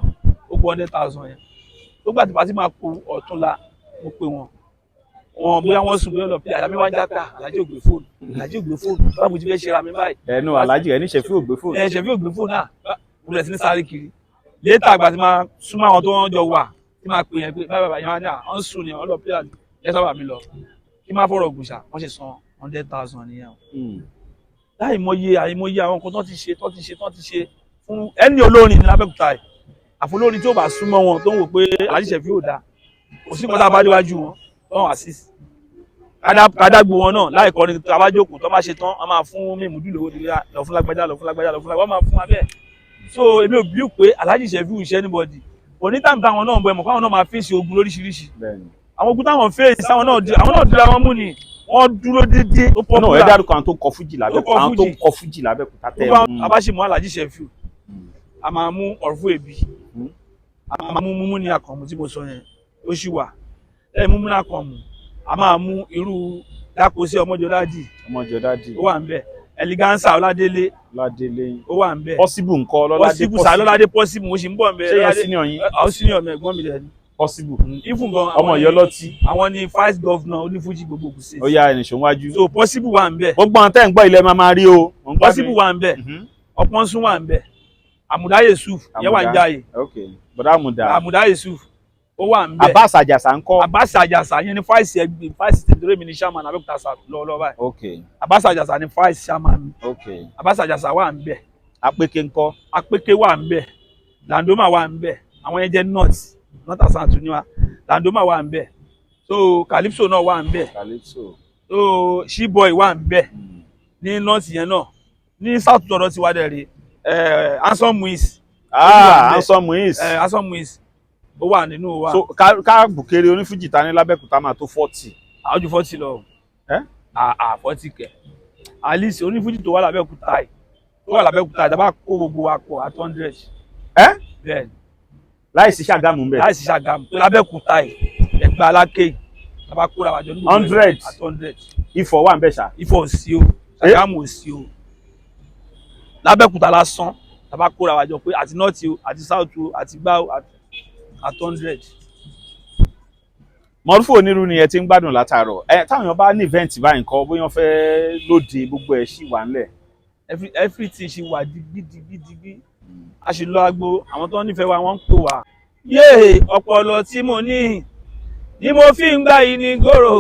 Speaker 1: ó kú 100,000 yẹn tó gbà tí bá ti máa kú ọ̀túnla mo pè wọ́n bóyá wọ́n sùn bóyá lọ pé àyàmí wá ń játa Alhaji ò gbé fóònù báwo ti fẹ́ ṣe ra mi báyìí.
Speaker 3: ẹnu Alhaji ẹni Ṣẹ̀fíù ò gbé fóònù.
Speaker 1: Ṣẹ̀fíù ò gbé fóònù náà mo lẹ̀ sí ní sáré kiri létà àgbà tí máa súnmọ́ àwọn tó wọ́n jọ wà tí máa pè yẹn pé báyìí yẹn wá ní à ń sùn ní ọlọ́ pé ẹ sábà mi lọ kí má fọ̀rọ̀ gùn ṣá wọ́n ṣe san 100,000 nìyẹn. láì mọye àìmọye àwọn nǹkan tó ti ṣe fún ẹni olórin ní Lábẹ́òkúta yìí àfọlórin tí ó bá súnmọ́ wọn tó ń wò pé Alhaji Ṣẹ̀fíù ò dáa kò sí nǹkan tá a bá déwájú wọn lọ́wọ́ àṣìṣe kádàgbò wọn náà láì kọrin tó abájókòó tó máa ṣe tán a máa fún mímúdú lówó nílé lọ fún lágbájá wọ́n máa fún wa bẹ́ẹ̀ so èmi ò bíu pé Alhaji Ṣẹ̀fíù ṣe anybody onítàmì táwọn náà bọ ẹ̀mọ̀ káwọn náà máa fèsì ogun lóríṣiríṣi àwọn ogun táwọn fèsì àwọn náà dira wọn mú ni wọ́n dúró déédéé ó pọ̀
Speaker 3: náà ẹ dárúkọ àwọn tó ń kọ fújì Lábẹ́òkúta tẹ́
Speaker 1: ẹ abáṣemọ Alhaji Ṣẹ̀fíù a máa mú ọ̀rọ̀fún èbí a máa mú múmú ní Akànmú tí mo sọ yẹn ó ṣì wà múmú ní Akànmú a máa mú irú Dákosí Ọmọjọdádì ó wà ń bẹ Eleganza Ọládélé ó wà ń bẹ
Speaker 3: Possible nǹkan
Speaker 1: Lọ́ládé Possible mo sì ń bọ̀ ń bẹ
Speaker 3: ṣé yẹn senior yín
Speaker 1: àwọn senior mi ẹ̀gbọ́n mi lẹ́nu
Speaker 3: Possible
Speaker 1: ìfúngan
Speaker 3: ọmọ Ìyọlọ́tí
Speaker 1: àwọn ni vice governor onífújì gbogbo Ògùn
Speaker 3: ó yá ẹnì ṣòwájú
Speaker 1: so Possible wà ń bẹ
Speaker 3: gbogbo àwọn tẹ́ ń gbọ́ ilẹ̀ máa rí o
Speaker 1: Possible wà ń bẹ Ọpọ́nsún wà ń bẹ Àmùdá Yusuf yẹn wà ń jáyè Àmùdá Yusuf ó wà ń bẹ
Speaker 3: Abbas Àjàsà ńkọ́
Speaker 1: Abbas Àjàsà yẹn ni vice ẹgbẹ́ vice tẹ̀dúró mi ní chairman Abẹ́òkúta lọ́wọ́ báyìí Abbas Àjàsà ni vice chairman Abbas Àjàsà wà ń bẹ
Speaker 3: Apeke ńkọ́
Speaker 1: Apeke wà ń bẹ Landoma wà ń bẹ àwọn yẹn jẹ́ north Asante ni wa Landoma wà ń bẹ so Calypso náà wà ń bẹ so Sheboy wà ń bẹ ní north yẹn náà ní south tọ̀dọ̀ ti wá dẹ̀ rí Anson Muiz Anson Muiz ó wà nínú wa.
Speaker 3: so ká bùkéré onífújì ta ní Lábẹ́òkúta máa tó 40.
Speaker 1: àwọn ju 40 lọ. 40 kẹ. Alice onífújì tó wà Lábẹ́òkúta yìí dábàá kó gbogbo wa pọ̀ at 100. bẹ́ẹ̀ ni.
Speaker 3: láìsí Ṣàgámù ń bẹ.
Speaker 1: láìsí Ṣàgámù tó Lábẹ́òkúta yìí Ẹ̀gbá Aláké yìí dábàá kó ra wájọ ní
Speaker 3: 100
Speaker 1: at 100.
Speaker 3: Ifọ̀ wà ń bẹ ṣá.
Speaker 1: Ifọ̀ ò sí o Ṣàgámù ò sí o Lábẹ́òkúta lásán dábàá kó ra wájọ pé àti north o àti south o àti gbá o at 100.
Speaker 3: Mọ̀rúfù Onírú ni ẹ ti ń gbádùn látàárọ̀ táwọn èèyàn bá ní event báyìí nǹkan bóyá wọ́n fẹ́ lóde gbogbo ẹ̀ ṣì wà ńlẹ̀.
Speaker 1: everything ṣì wà digbí a ṣì lọ agbo àwọn tó nífẹ̀ẹ́ wa wọ́n ń pò wá. yéè ọpọlọ tí mo ní ni mo fi ń gbá yìí ní gòrò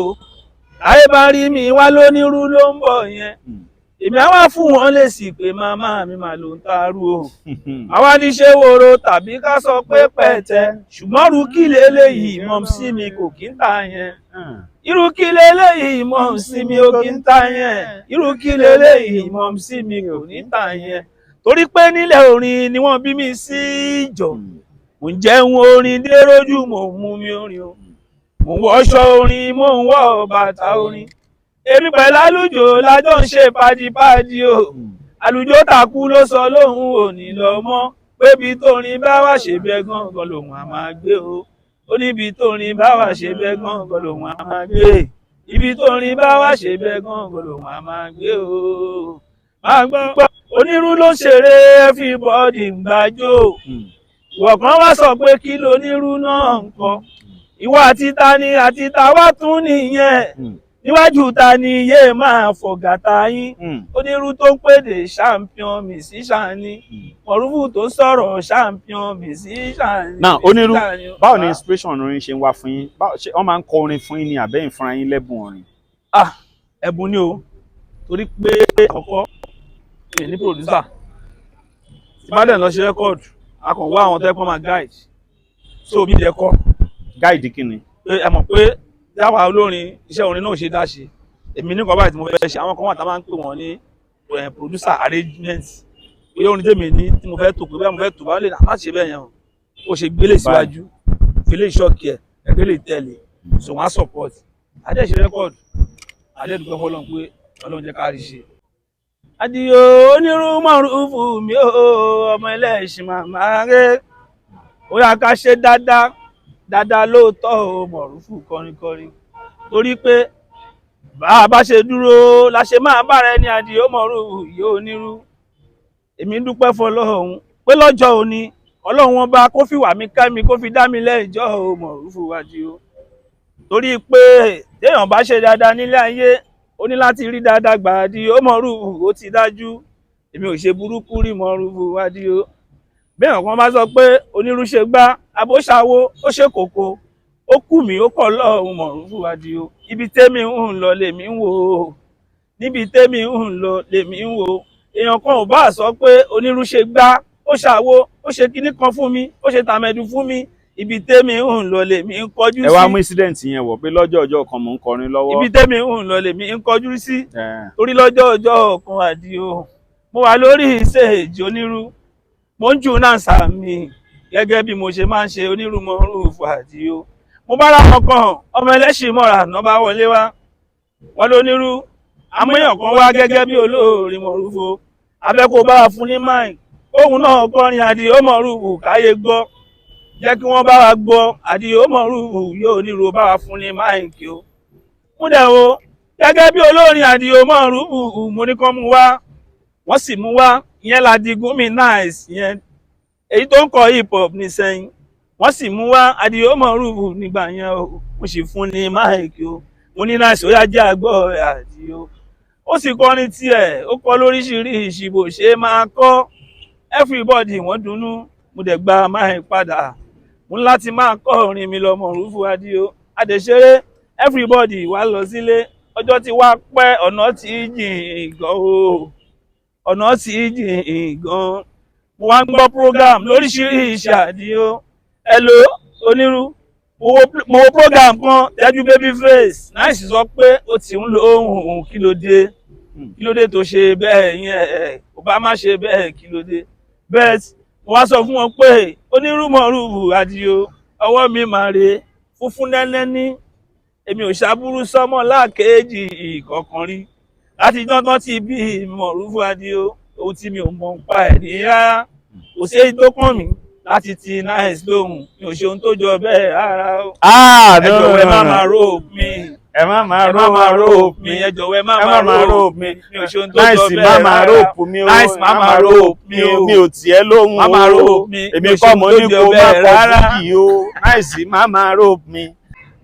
Speaker 1: ayé bá rí mi wá lónírú ló ń bọ̀ yẹn èmi á wá fún wọn lésì pé màmá mi mà ló ń taarú o àwa ní ṣe woro tàbí ká sọ pé pẹ̀tẹ́ ṣùgbọ́n rú kí leléyìí mọ̀ sí mi kò kí ń tà yẹn irú kí leléyìí mọ̀ sí mi ò kí ń tà yẹn irú kí leléyìí mọ̀ sí mi kò ní tà yẹn torí pé nílẹ̀ orin ni wọ́n bí mi sí ìjọ mò ń jẹun orin dé rójú mò ń mú mi orin o mò ń wọṣọ orin mò ń wọ bàtà orin èmi pẹ̀lú àlùjò lájọ ń ṣe pádipádi o àlùjò takú ló sọ lóhùn òní lọ mọ́ pébi tórin bá wà ṣe bẹ́ gángan lòun á máa gbé o ó níbi tórin bá wà ṣe bẹ́ gángan lòun á máa gbé ibi tórin bá wà ṣe bẹ́ gángan lòun á máa gbé o máa gbọ́ onírú ló ṣeré everybody ń gbàjò ìwọ̀kan wá sọ pé kí lonírú náà ń kọ ìwà àti tani àti tàwa tún nìyẹn níwájú ta ni yé máa fọ̀gàtà yín onírú tó ń pèdè champion musician Mọ̀rúfù tó sọ̀rọ̀ champion musician.
Speaker 3: náà onírú báwo ni inspiration orin ṣe ń wá fún yín ṣé wọ́n máa ń kọ orin fún yín ní àbẹ́yìn fúnra yín lẹ́bùn orin.
Speaker 1: ẹ̀bùn ni o torí pé àkọ́kọ́ ní producer tí bá dẹ̀ lọ ṣe rẹ́kọ̀dù a kàn wá àwọn tẹ́kọ̀ máa guide so bí dẹ̀ kọ́.
Speaker 3: guide kí ni.
Speaker 1: ẹ mọ̀ pé dáwà olórin iṣẹ́ orin náà ṣe dá ṣe èmi ní kan báyìí tí mo fẹ́ ṣe àwọn kan wà tá máa ń pè wọ́n ní producer arrangement pé orin tèmi ní tí mo fẹ́ tò pé bẹ́ẹ̀ mo fẹ́ tò bá lè náà láti ṣe bẹ́ẹ̀ yẹn o ṣe gbélé síwájú gbélé ìṣọ́ọ̀kì ẹ̀ gbélé tẹ̀lé so wọ́n á support adé ṣe record adé dúpẹ́ fọlọ́n pé ọlọ́run jẹ́ ká rí ṣe. Àdìó onírú Mọ̀rúfù mi ò ọmọ ẹlẹ́ṣin màmá rẹ̀ ó yá ká ṣe dáadáa lóòótọ́ o Mọ̀rúfù kọrinkọrin torí pé bá a bá ṣe dúró la ṣe máa bára ẹni Àdìó Mọ̀rúfù yóò nírú èmi dúpẹ́ fọlọ́run pé lọ́jọ́ òní ọlọ́run wọn bá kó fìwà mi ká mi kó fi dá mi lẹ́jọ́ o Mọ̀rúfù Àdìó torí pé téèyàn bá ṣe dáadáa nílé ayé ó ní láti rí dáadáa gbà Àdìó Mọ̀rúfù ó ti dájú èmi ò ṣe burúkú rí Mọ̀rúfù Àdìó bẹ́ẹ̀ kan bá sọ pé onírú ṣe gbá abóṣàwó ó ṣe kòkó ó kù mí ó kọ̀ lọ́hùn Mọ̀rúfù Àdìó ibi tẹ́mi ń lọ lèmi ń wò ó níbi tẹ́mi ń lọ lèmi ń wò ó èèyàn kan ò bá sọ pé onírú ṣe gbá ó ṣàwó ó ṣe kinní kan fún mi ó ṣe tàmẹ̀dù fún mi ibi tẹ́mi ń lọ lèmi ń kọjú sí.
Speaker 3: ẹ wá mú incident yẹn wọ̀ pé lọ́jọ́ ọjọ́ kan mò ń kọrin lọ́wọ́.
Speaker 1: ibi tẹ́mi ń lọ lèmi ń kọjú sí torí lọ́jọ́ ọjọ́ kan Àdìó mo wà lórí stage onírú mo ń jù náà sàmì gẹ́gẹ́ bí mo ṣe máa ń ṣe onírú Mọ̀rúfù Àdìó mo bá ra ọkàn ọmọ ẹlẹ́ṣin mọ́ra náà bá wọlé wá wọ́n lónírú amóyàn kan wá gẹ́gẹ́ bí olórin Mọ̀rúfù abẹ́kò bá wa fún ní máì òun náà kọrin Àdìó Mọ̀rúfù káyé gbọ́ jẹ́ kí wọ́n bá wa gbọ́ Àdìó Mọ̀rúfù yóò nírú bá wa fún ní máì kí o mú dẹ̀ o gẹ́gẹ́ bí olórin Àdìó Mọ̀rúfù mo ní kán mú wá wọ́n sì mú wá ìyẹn Ladigun mi nice ìyẹn èyí tó ń kọ hip hop ní sẹ́yìn wọ́n sì mú wá Àdìó Mọ̀rúfù nígbà yẹn o mo sì fún ní máìkì o mo ní nice ó yá jẹ́ àgbọ̀ Àdìó ó sì kọrin tiẹ̀ ó kọ lóríṣiríṣi bó ṣe máa kọ́ everybody wọ́n dunnú mo dẹ̀ gba máìkì padà mo ní láti máa kọ́ orin mi lọ Mọ̀rúfù Àdìó adèṣeré everybody wá lọ sílé ọjọ́ tí wá pẹ́ ọ̀nà tí jìn gan o ọ̀nà tí jìn gan mo wá ń gbọ́ program lóríṣiríṣi Àdìó hello onírú mo wo program kan Tẹ́jú Babyface nice sọ pé ó ti ń lo ohun kí ló dé tó ṣe bẹ́ẹ̀ yẹn ò bá má ṣe bẹ́ẹ̀ kí ló dé bẹ́ẹ̀ mo wá sọ fún wọn pé onírú Mọ̀rúfù Àdìó ọwọ́ mi máa rè funfun nẹ́nẹ́ ní èmi ò ṣàbúrú sọ́mọ́ láàkéjì ìkọ̀kan rí láti dandan ti bí Mọ̀rúfù Àdìó ohun tí mi ò mọ̀ ń pa ẹ̀ ní rárá kò sí èyí tó kàn mí láti ti nice lóhùn mi ò ṣe ohun tó jọ bẹ́ẹ̀ rárá o. ẹ jọ̀wọ́ ẹ má máa rope mi
Speaker 3: ẹ má máa rope mi
Speaker 1: ẹ jọ̀wọ́ ẹ má máa rope mi mi ò ṣe ohun tó jọ bẹ́ẹ̀
Speaker 3: rárá. nice má máa rope mi o
Speaker 1: nice má máa rope mi o
Speaker 3: mi ò tiẹ̀ lóhùn o
Speaker 1: má máa rope mi
Speaker 3: èmi kọ́ mo ní kó má kọ́ fújì o nice má máa rope mi.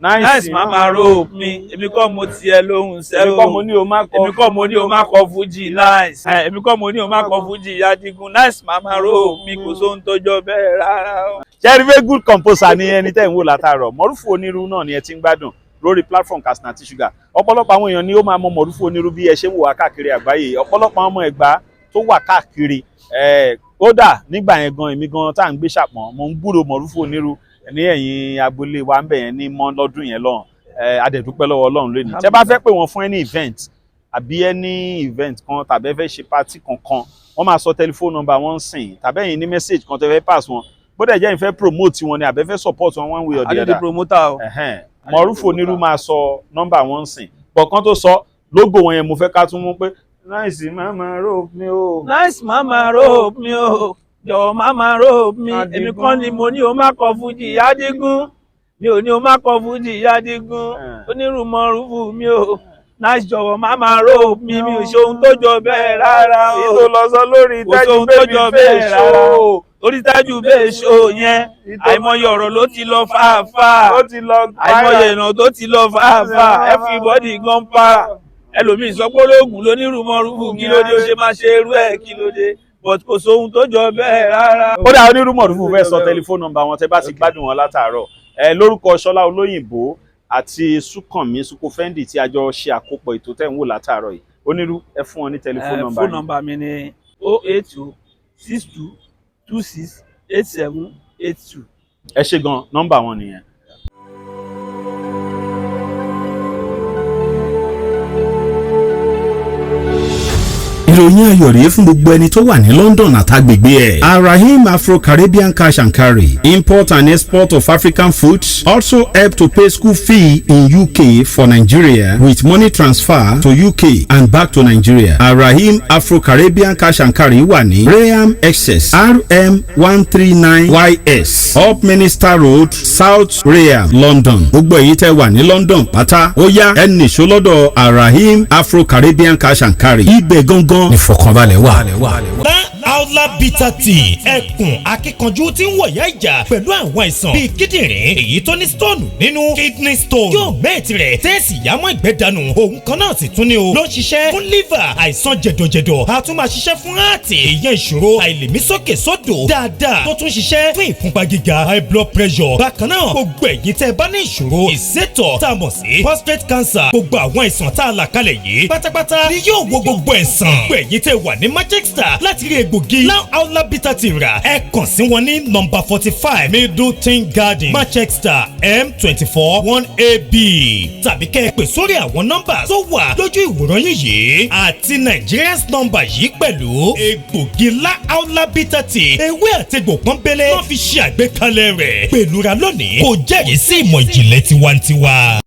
Speaker 1: nice má máa rope mi èmi kọ́ mo tiẹ̀ lóhùn sẹ́wọ̀n
Speaker 3: èmi kọ́ mo ní o má kọ
Speaker 1: èmi kọ́ mo ní o má kọ fújì nice èmi kọ́ mo ní o má kọ fújì Adigun nice má máa rope mi kò sóhun tó jọ bẹ́ẹ̀ rárá o.
Speaker 3: ṣe rí pé good composer ni ẹni tẹ́ ń wò látàárọ̀ Mọ̀rúfù Onírú náà ni ẹ ti ń gbádùn lórí platform Katsina Tea Sugar. Ọ̀pọ̀lọpọ̀ àwọn èèyàn ni ó máa mọ Mọ̀rúfù Onírú bí ẹ ṣe ń wò wá káàkiri àgbáyé. Ọ̀pọ̀lọpọ̀ àwọn ọmọ Ẹ̀gbá tó wà káàkiri kódà nígbà yẹn gan èmi gan tá à ń gbé Ṣàpọ̀n mo ń gbúrò Mọ̀rúfù Onírú ní ẹ̀yìn agboolé wa ń bẹ̀ yẹn ní mọ́ lọ́dún yẹn lọ́hùn. Adẹ̀dúpẹ́ lọ́wọ́ Ọlọ́run lónìí. Tẹ́ bá fẹ́ pè wọ́n fún any event àbí any event kan tàbí ẹ fẹ́ ṣe party kankan wọ́n máa sọ telephone number wọn sìn tàbí ẹ̀yin ní message kan tẹ́ fẹ́ pass wọn bódà jẹ́ ìfẹ́ promote wọn ni àbẹ́ fẹ́ support wọn one way or the other.
Speaker 1: promoter o.
Speaker 3: Mọ̀rúfù Onírú máa sọ number wọn sìn bọ̀kan tó sọ logo wọn yẹn mo fẹ́ ká tún mú pé nice mama rope mi o.
Speaker 1: nice mama rope mi o jọ̀wọ́ mama rope mi èmi kọ́ ni mo ní o má kọ fújì Adigun mi ò ní o má kọ fújì Adigun Onírú Mọ̀rúfù mi o nice jọ̀wọ́ mama rope mi ò ṣe ohun tó jọ bẹ́ẹ̀ rárá o.
Speaker 3: ètò lọ sọ lórí Tájú Baby Face Show.
Speaker 1: Orí Tájú Baby Show yẹn àìmọye ọ̀rọ̀ ló ti lọ fàáfàá àìmọye ìràn tó ti lọ fàáfàá everybody gan para ẹlòmíì sọ pé olóògùn lónírú Mọ̀rúfù kí ló dé ó ṣe máa ṣe irú ẹ̀ kí ló dé but kò sóhun tó jọ bẹ́ẹ̀ rárá.
Speaker 3: ó dà Onírú Mọ̀rúfù fẹ́ sọ tẹlifóònù nọ́mbà wọn tẹ́ bá ti gbádùn wọn látàárọ̀ lórúkọ Ṣọlá Olóyìnbó àti Súnkànmí Súnkòfẹ́ndì tí a jọ ṣe àkópọ̀ ètò tẹ́ ń wò látàárọ̀ yìí Onírú ẹ fún wọn ní tẹlifóònù nọ́mbà yìí.
Speaker 1: fóònù nọ́mbà mi ni 08262268782.
Speaker 3: ẹ ṣe gan nọ́mbà wọn nìyẹn.
Speaker 5: ìròyìn ayọ̀ rèé fún gbogbo ẹni tó wà ní London àtàgbègbè ẹ̀. Arahim Afro-Caribbean Cash and Carry, import and export of African foods, also help to pay school fee in UK for Nigeria with money transfer to UK and back to Nigeria. Arahim Afro-Caribbean Cash and Carry wà ní Graham Excess RM 139YS Up Minister Road, South Graham, London. Gbogbo èyí tẹ́ wà ní London pátá ó yá ẹ nìṣó lọ́dọ̀ Arahim Afro-Caribbean Cash and Carry. Ibẹ̀ gangan ìfọ̀kànbalẹ̀ wà.
Speaker 4: Aula Bitter Tea ẹkùn akíkanjú tí ń wọ̀yá ìjà pẹ̀lú àwọn àìsàn bíi kíndìnrín èyí tó ní stone nínú kidney stone yóò mẹ́ẹ̀tì rẹ̀ tẹ́ẹ̀sì yámọ́ ìgbẹ́ dànù òun kan náà sì tún ní o ló ń ṣiṣẹ́ fún liver àìsàn jẹ̀dọ̀jẹ̀dọ̀ a tún máa ṣiṣẹ́ fún heart èyàn ìṣòro àìlèmí sókè sódò dáadáa tó tún ṣiṣẹ́ fún ìfúnpá gíga high blood pressure bákan náà gbogbo ẹ̀yin tẹ́ bá ní ìṣòro ìsétọ̀ tá a mọ̀ sí prostate cancer gbogbo àwọn àìsàn tá a là kalẹ̀ yìí pátápátá ni yóò wo gbogbo ẹ̀sán gbogbo ẹ̀yin tẹ́ wà ní Manchester láti rí egbògi Now Aula Bitter Tea rà ẹ kàn sí wọn ní nọ́mbà 45 Middleton Garden Manchester M24 1AB tàbí kẹ́ ẹ pè sórí àwọn nọ́mbà tó wà lójú ìwòran yín yìí àti Nigerians nọ́mbà yìí pẹ̀lú egbògi Now Aula Bitter Tea ewé àtegbò pọ́nbélé wọ́n fi ṣe àgbékalẹ̀ rẹ̀ pẹ̀lúra lónìí kò jẹ́rìí sí ìmọ̀ ìjìnlẹ̀ tiwantiwa.